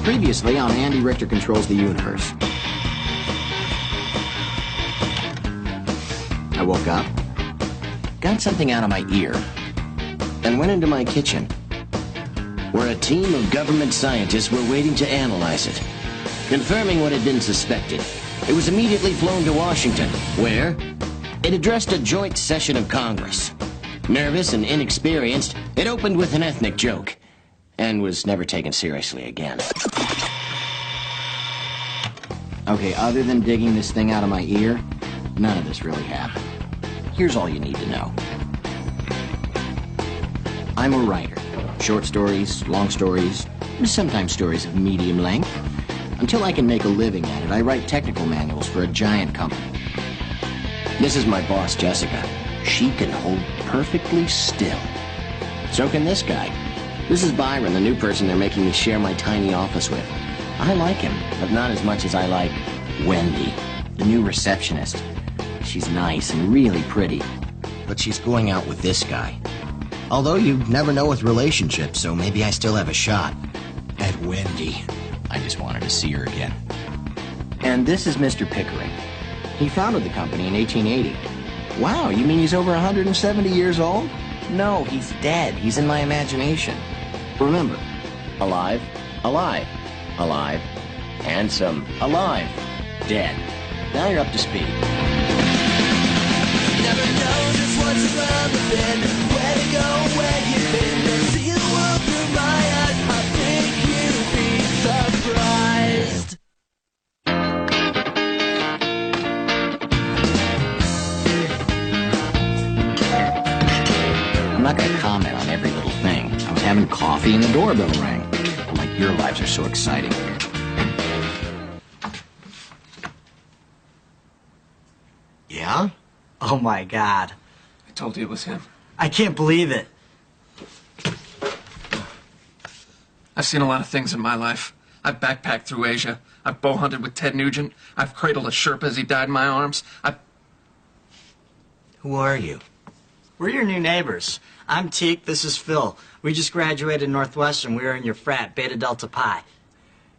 Previously on Andy Richter Controls the Universe. I woke up, got something out of my ear, and went into my kitchen, where a team of government scientists were waiting to analyze it. Confirming what had been suspected, it was immediately flown to Washington, where it addressed a joint session of Congress. Nervous and inexperienced, it opened with an ethnic joke, and was never taken seriously again. Okay, other than digging this thing out of my ear, none of this really happened. Here's all you need to know. I'm a writer. Short stories, long stories, sometimes stories of medium length. Until I can make a living at it, I write technical manuals for a giant company. This is my boss, Jessica. She can hold perfectly still. So can this guy. This is Byron, the new person they're making me share my tiny office with. I like him, but not as much as I like Wendy, the new receptionist. She's nice and really pretty, but she's going out with this guy. Although you never know with relationships, so maybe I still have a shot at Wendy. I just wanted to see her again. And this is Mr. Pickering. He founded the company in 1880. Wow, you mean he's over 170 years old? No, he's dead. He's in my imagination. Remember, alive, alive, alive, handsome, alive, dead. Now you're up to speed. Never know just what's around the bend, where to go, where you've been. Never see the world through my eyes. I think you'd be surprised. I'm not going to comment on every little thing. I was having coffee and the doorbell rang. Like your lives are so exciting. Yeah? Oh my God. I told you it was him. I can't believe it. I've seen a lot of things in my life. I've backpacked through Asia. I've bow hunted with Ted Nugent. I've cradled a Sherpa as he died in my arms. Who are you? We're your new neighbors. I'm Teak, this is Phil. We just graduated Northwestern. We were in your frat, Beta Delta Pi.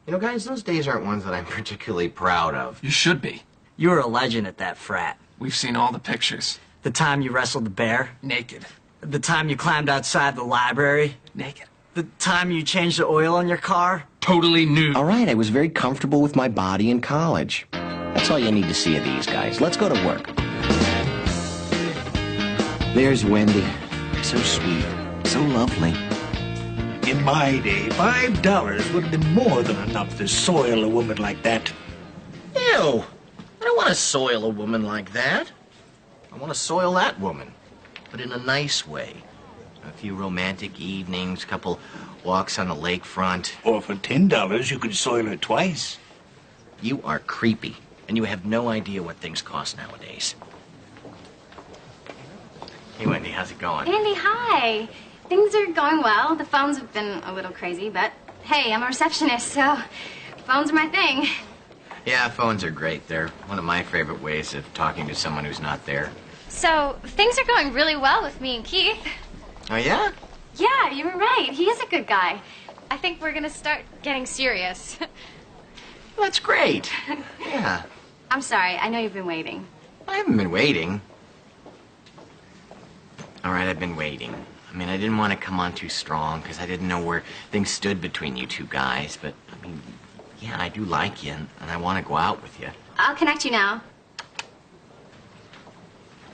You know, guys, those days aren't ones that I'm particularly proud of. You should be. You were a legend at that frat. We've seen all the pictures. The time you wrestled the bear. Naked. The time you climbed outside the library. Naked. The time you changed the oil on your car. Totally nude. All right, I was very comfortable with my body in college. That's all you need to see of these guys. Let's go to work. There's Wendy. So sweet. So lovely. In my day, $5 would have been more than enough to soil a woman like that. Ew! I don't want to soil a woman like that. I want to soil that woman, but in a nice way. A few romantic evenings, couple walks on the lakefront. Or for $10, you could soil her twice. You are creepy, and you have no idea what things cost nowadays. Hey, Wendy, how's it going? Andy, hi. Things are going well. The phones have been a little crazy, but hey, I'm a receptionist, so phones are my thing. Yeah, phones are great. They're one of my favorite ways of talking to someone who's not there. So things are going really well with me and Keith. Oh, yeah? Yeah, you were right. He is a good guy. I think we're gonna start getting serious. That's great. Yeah. I'm sorry. I know you've been waiting. I haven't been waiting. All right, I've been waiting. I mean, I didn't want to come on too strong because I didn't know where things stood between you two guys. But, I mean, yeah, I do like you, and I want to go out with you. I'll connect you now.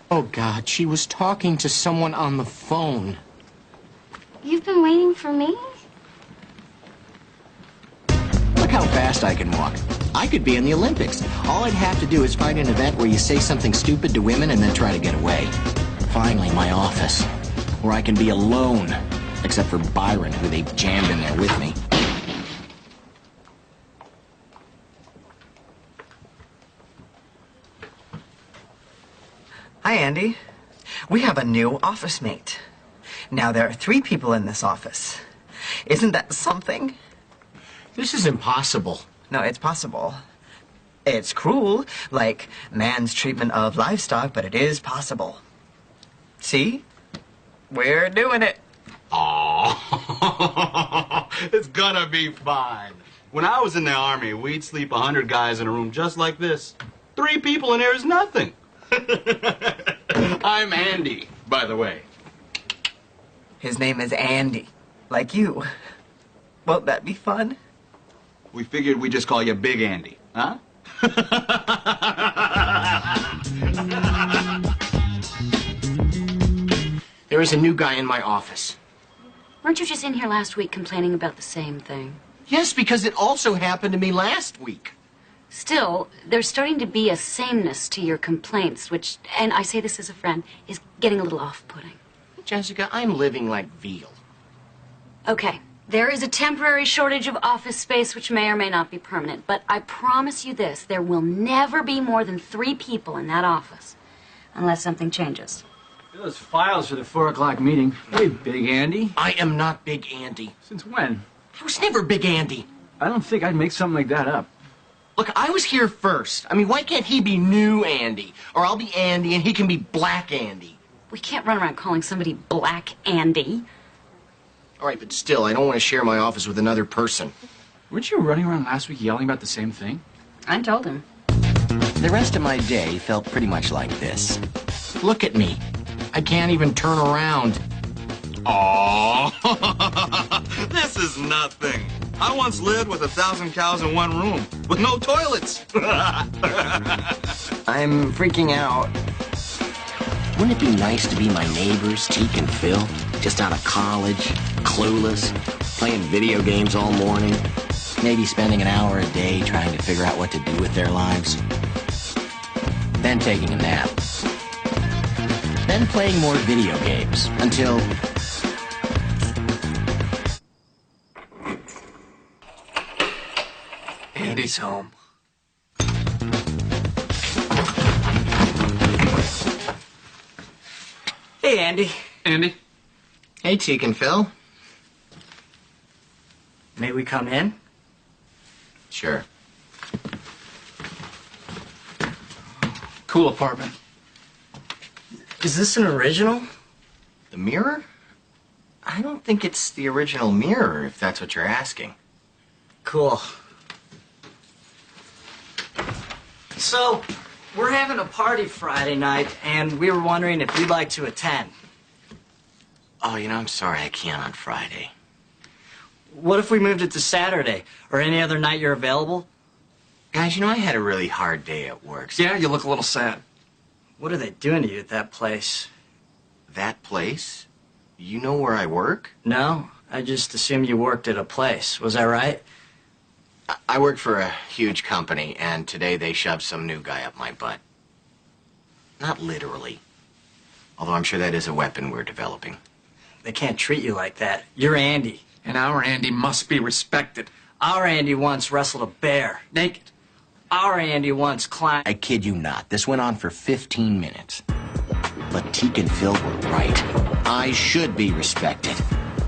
Oh, God, she was talking to someone on the phone. You've been waiting for me? Look how fast I can walk. I could be in the Olympics. All I'd have to do is find an event where you say something stupid to women and then try to get away. Finally, my office, where I can be alone, except for Byron, who they've jammed in there with me. Hi, Andy. We have a new office mate. Now there are 3 people in this office. Isn't that something? This is impossible. No, it's possible. It's cruel, like man's treatment of livestock, but it is possible. See? We're doing it. Oh, it's gonna be fun. When I was in the Army, we'd sleep 100 guys in a room just like this. 3 people in there is nothing. I'm Andy, by the way. His name is Andy, like you. Won't that be fun? We figured we'd just call you Big Andy, huh? There is a new guy in my office. Weren't you just in here last week complaining about the same thing? Yes, because it also happened to me last week. Still, there's starting to be a sameness to your complaints, which, and I say this as a friend, is getting a little off-putting. Jessica, I'm living like veal. Okay, there is a temporary shortage of office space which may or may not be permanent, but I promise you this, there will never be more than 3 people in that office, unless something changes. Those files for the 4 o'clock meeting. Hey, Big Andy. I am not Big Andy. Since when? I was never Big Andy. I don't think I'd make something like that up. Look, I was here first. I mean, why can't he be New Andy? Or I'll be Andy and he can be Black Andy. We can't run around calling somebody Black Andy. All right, but still, I don't want to share my office with another person. Weren't you running around last week yelling about the same thing? I told him. The rest of my day felt pretty much like this. Look at me. I can't even turn around. Aww, this is nothing. I once lived with 1,000 cows in one room with no toilets. I'm freaking out. Wouldn't it be nice to be my neighbors, Teak and Phil? Just out of college, clueless, playing video games all morning, maybe spending an hour a day trying to figure out what to do with their lives. Then taking a nap. Then playing more video games until... Andy's home. Hey, Andy. Andy? Hey, Teak and Phil. May we come in? Sure. Cool apartment. Is this an original? The mirror? I don't think it's the original mirror, if that's what you're asking. Cool. So, we're having a party Friday night, and we were wondering if you'd like to attend. Oh, I'm sorry I can't on Friday. What if we moved it to Saturday, or any other night you're available? Guys, I had a really hard day at work. Yeah, you look a little sad. What are they doing to you at that place? That place? You know where I work? No, I just assumed you worked at a place. Was that right? I work for a huge company, and today they shoved some new guy up my butt. Not literally. Although I'm sure that is a weapon we're developing. They can't treat you like that. You're Andy. And our Andy must be respected. Our Andy once wrestled a bear. Naked. Our Andy once climbed... I kid you not. This went on for 15 minutes. But Teak and Phil were right. I should be respected.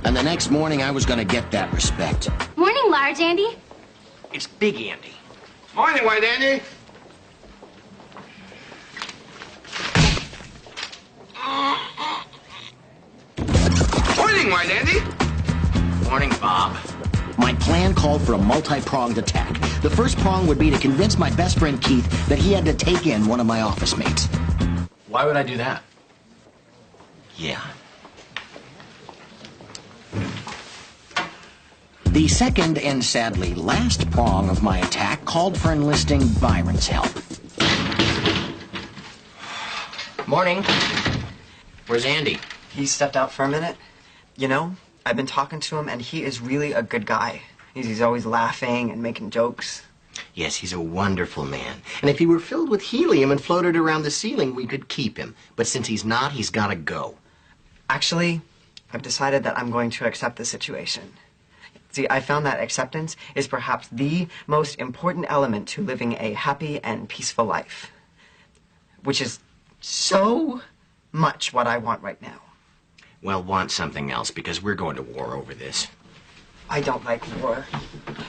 And the next morning, I was going to get that respect. Morning, Large Andy. It's Big Andy. Morning, White Andy. Morning, White Andy. Morning, Bob. My plan called for a multi-pronged attack. The first prong would be to convince my best friend Keith that he had to take in one of my office mates. Why would I do that? Yeah. The second and sadly last prong of my attack called for enlisting Byron's help. Morning. Where's Andy? He stepped out for a minute. I've been talking to him, and he is really a good guy. He's always laughing and making jokes. Yes, he's a wonderful man. And if he were filled with helium and floated around the ceiling, we could keep him. But since he's not, he's got to go. Actually, I've decided that I'm going to accept the situation. See, I found that acceptance is perhaps the most important element to living a happy and peaceful life. Which is so much what I want right now. Well, want something else, because we're going to war over this. I don't like war.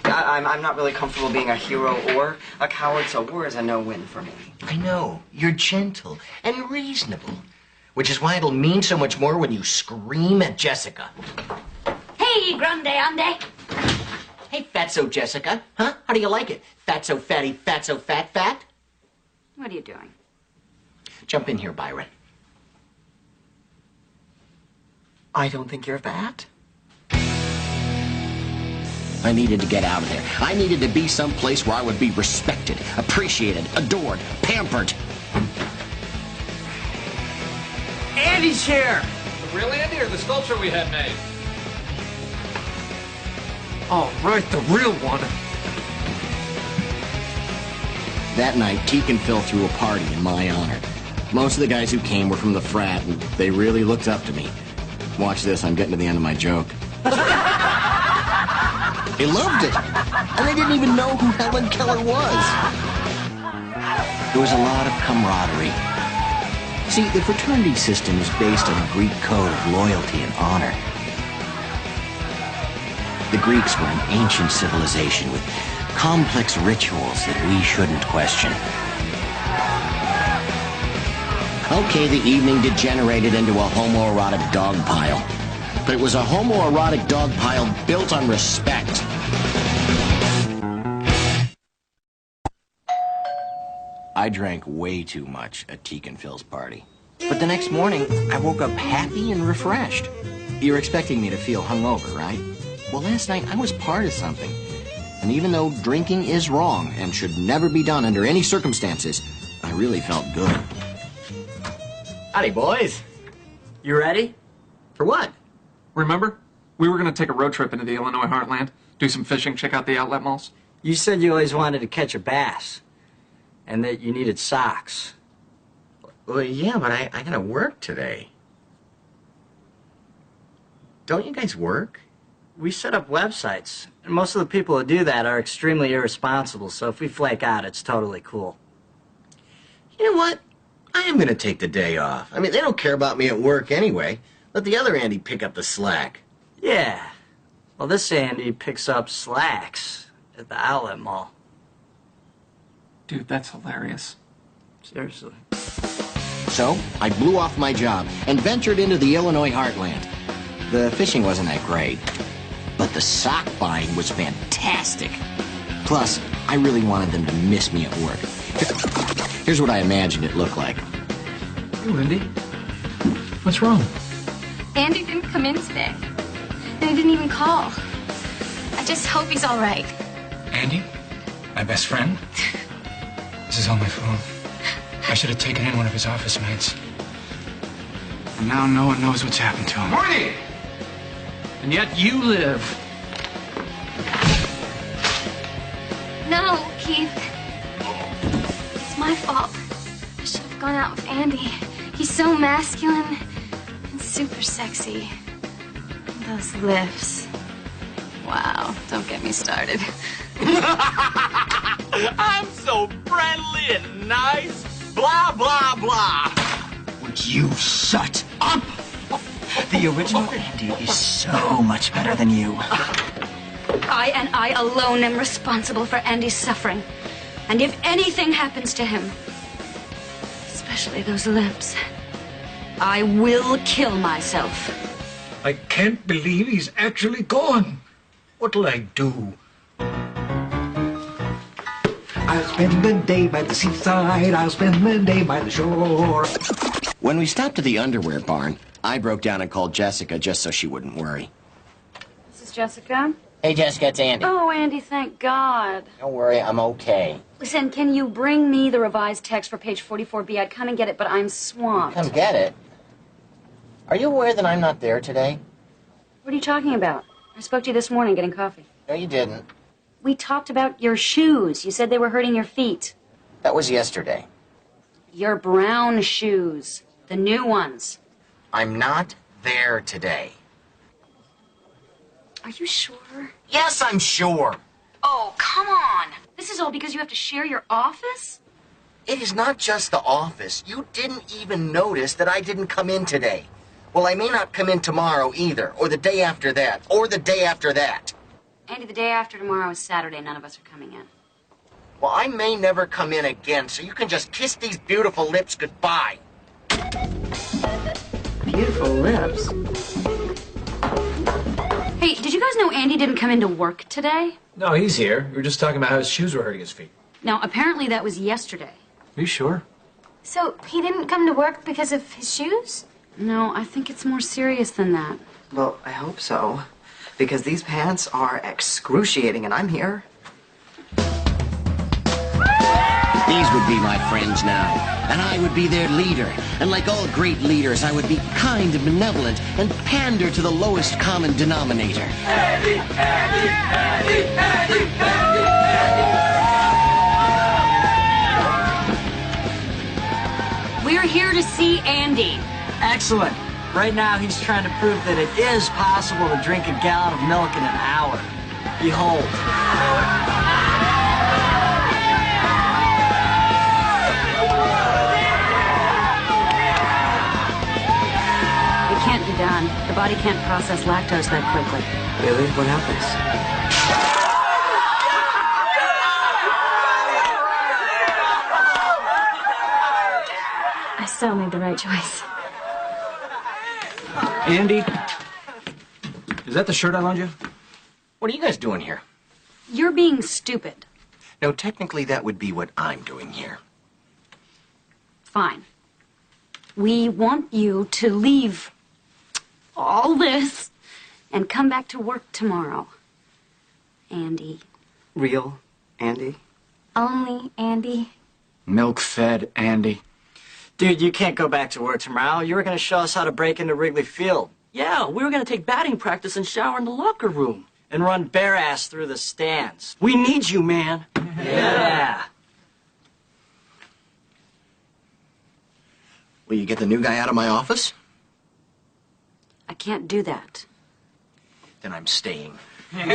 I'm not really comfortable being a hero or a coward, so war is a no-win for me. I know. You're gentle and reasonable. Which is why it'll mean so much more when you scream at Jessica. Hey, grande ande. Hey, Fatso Jessica. Huh? How do you like it? Fatso fatty, fatso fat fat? What are you doing? Jump in here, Byron. I don't think you're fat. I needed to get out of there. I needed to be someplace where I would be respected, appreciated, adored, pampered. Andy's here! The real Andy or the sculpture we had made? Oh, right, the real one. That night, Teak and Phil threw a party in my honor. Most of the guys who came were from the frat, and they really looked up to me. Watch this, I'm getting to the end of my joke. They loved it, and they didn't even know who Helen Keller was. There was a lot of camaraderie. See, the fraternity system is based on a Greek code of loyalty and honor. The Greeks were an ancient civilization with complex rituals that we shouldn't question. Okay, the evening degenerated into a homoerotic dog pile. But it was a homoerotic dog pile built on respect. I drank way too much at Teak and Phil's party. But the next morning, I woke up happy and refreshed. You're expecting me to feel hungover, right? Well, last night I was part of something. And even though drinking is wrong and should never be done under any circumstances, I really felt good. Howdy, boys. You ready? For what? Remember? We were going to take a road trip into the Illinois heartland, do some fishing, check out the outlet malls. You said you always wanted to catch a bass. And that you needed socks. Well, yeah, but I gotta work today. Don't you guys work? We set up websites. And most of the people who do that are extremely irresponsible, so if we flake out, it's totally cool. You know what? I am gonna take the day off. I mean, they don't care about me at work anyway. Let the other Andy pick up the slack. Yeah. Well, this Andy picks up slacks at the outlet mall. Dude, that's hilarious. Seriously. So, I blew off my job and ventured into the Illinois heartland. The fishing wasn't that great, but the sock buying was fantastic. Plus, I really wanted them to miss me at work. Here's what I imagined it looked like. Hey, Lindy. What's wrong? Andy didn't come in today. And he didn't even call. I just hope he's all right. Andy? My best friend? This is all my fault. I should have taken in one of his office mates. And now no one knows what's happened to him. Morning! And yet you live. No, Keith. It's my fault. I should have gone out with Andy. He's so masculine and super sexy. And those lips. Wow, don't get me started. I'm so friendly and nice. Blah, blah, blah. Would you shut up? The original Andy is so much better than you. I and I alone am responsible for Andy's suffering. And if anything happens to him, especially those lips, I will kill myself. I can't believe he's actually gone. What'll I do? I'll spend the day by the seaside. I'll spend the day by the shore. When we stopped at the underwear barn, I broke down and called Jessica just so she wouldn't worry. This is Jessica. Hey, Jessica, it's Andy. Oh, Andy, thank God. Don't worry, I'm okay. Listen, can you bring me the revised text for page 44B? I'd come and get it, but I'm swamped. Come get it. Are you aware that I'm not there today? What are you talking about? I spoke to you this morning getting coffee. No, you didn't. We talked about your shoes. You said they were hurting your feet. That was yesterday. Your brown shoes. The new ones. I'm not there today. Are you sure? Yes, I'm sure. Oh, come on. This is all because you have to share your office? It is not just the office. You didn't even notice that I didn't come in today. Well, I may not come in tomorrow either, or the day after that, or the day after that. Andy, the day after tomorrow is Saturday. None of us are coming in. Well, I may never come in again, so you can just kiss these beautiful lips goodbye. Beautiful lips. Hey, did you guys know Andy didn't come into work today? No, he's here. We were just talking about how his shoes were hurting his feet. Now, apparently that was yesterday. Are you sure? So he didn't come to work because of his shoes? No, I think it's more serious than that. Well, I hope so. Because these pants are excruciating and I'm here. These would be my friends now, and I would be their leader. And like all great leaders, I would be kind and benevolent and pander to the lowest common denominator. Andy, Andy, Andy, Andy, Andy, Andy. We're here to see Andy. Excellent. Right now, he's trying to prove that it is possible to drink a gallon of milk in an hour. Behold. It can't be done. The body can't process lactose that quickly. Really? What happens? I still made the right choice. Andy, is that the shirt I loaned you? What are you guys doing here? You're being stupid. No, technically that would be what I'm doing here. Fine. We want you to leave all this and come back to work tomorrow. Andy. Real Andy? Only Andy. Milk-fed Andy. Dude, you can't go back to work tomorrow. You were going to show us how to break into Wrigley Field. Yeah, we were gonna take batting practice and shower in the locker room. And run bare ass through the stands. We need you, man. Yeah. Will you get the new guy out of my office? I can't do that. Then I'm staying. Hey,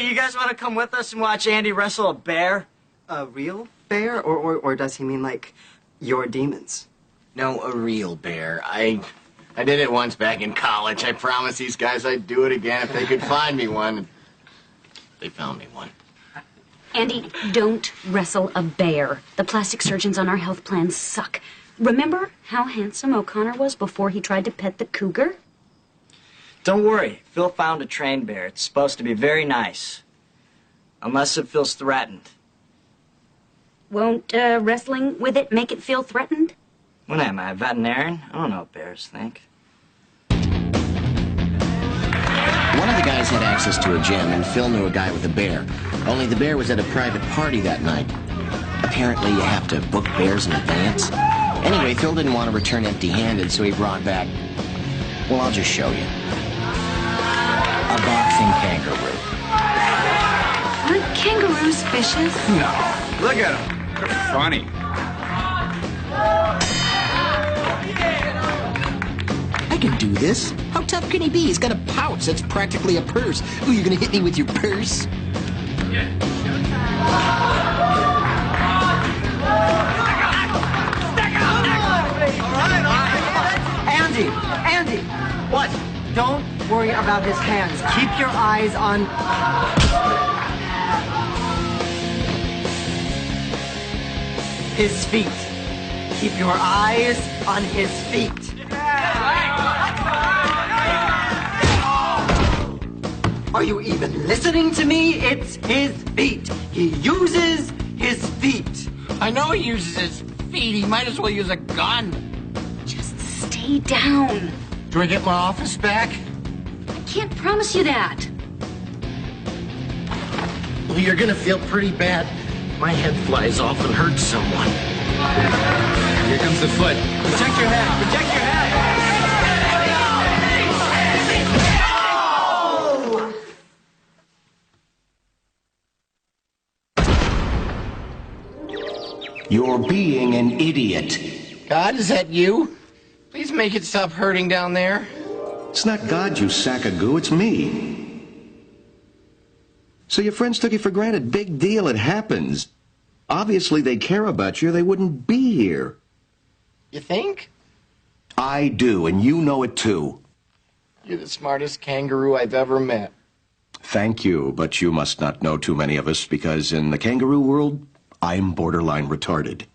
you guys want to come with us and watch Andy wrestle a bear? A real bear? Or does he mean like your demons? No, a real bear. I did it once back in college. I promised these guys I'd do it again if they could find me one. They found me one. Andy, don't wrestle a bear. The plastic surgeons on our health plan suck. Remember how handsome O'Connor was before he tried to pet the cougar? Don't worry. Phil found a trained bear. It's supposed to be very nice. Unless it feels threatened. Won't wrestling with it make it feel threatened? What am I, a veterinarian? I don't know what bears think. One of the guys had access to a gym, and Phil knew a guy with a bear. Only the bear was at a private party that night. Apparently, you have to book bears in advance. Anyway, Phil didn't want to return empty-handed, so he brought back... Well, I'll just show you. A boxing kangaroo. Aren't kangaroos vicious? No. Look at them. They're funny. I can do this. How tough can he be? He's got a pouch that's practically a purse. Ooh, you gonna hit me with your purse? Andy! What? Don't worry about his hands. Keep your eyes on... his feet. Keep your eyes on his feet. Are you even listening to me? It's his feet. He uses his feet. I know he uses his feet. He might as well use a gun. Just stay down. Do I get my office back? I can't promise you that. Well, you're gonna feel pretty bad. My head flies off and hurts someone. Here comes the foot. Protect your head. Protect your head. You're being an idiot. God, is that you? Please make it stop hurting down there. It's not God, you sack of goo. It's me. So your friends took you for granted. Big deal. It happens. Obviously, they care about you. They wouldn't be here. You think? I do, and you know it too. You're the smartest kangaroo I've ever met. Thank you, but you must not know too many of us, because in the kangaroo world, I'm borderline retarded.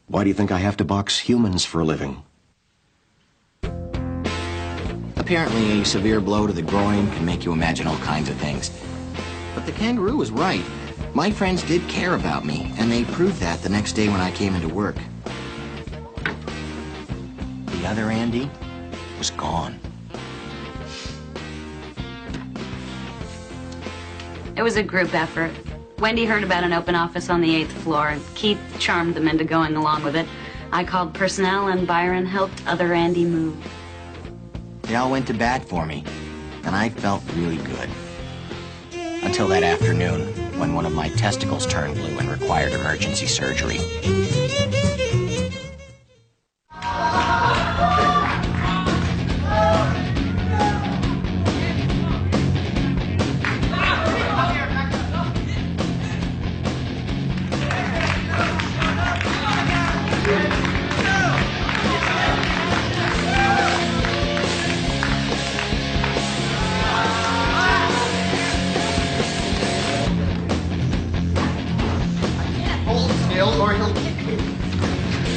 Why do you think I have to box humans for a living? Apparently, a severe blow to the groin can make you imagine all kinds of things. But the kangaroo was right. My friends did care about me, and they proved that the next day when I came into work. The other Andy was gone. It was a group effort. Wendy heard about an open office on the 8th floor, and Keith charmed them into going along with it. I called personnel, and Byron helped other Andy move. They all went to bat for me, and I felt really good. Until that afternoon, when one of my testicles turned blue and required emergency surgery. Hold still or he'll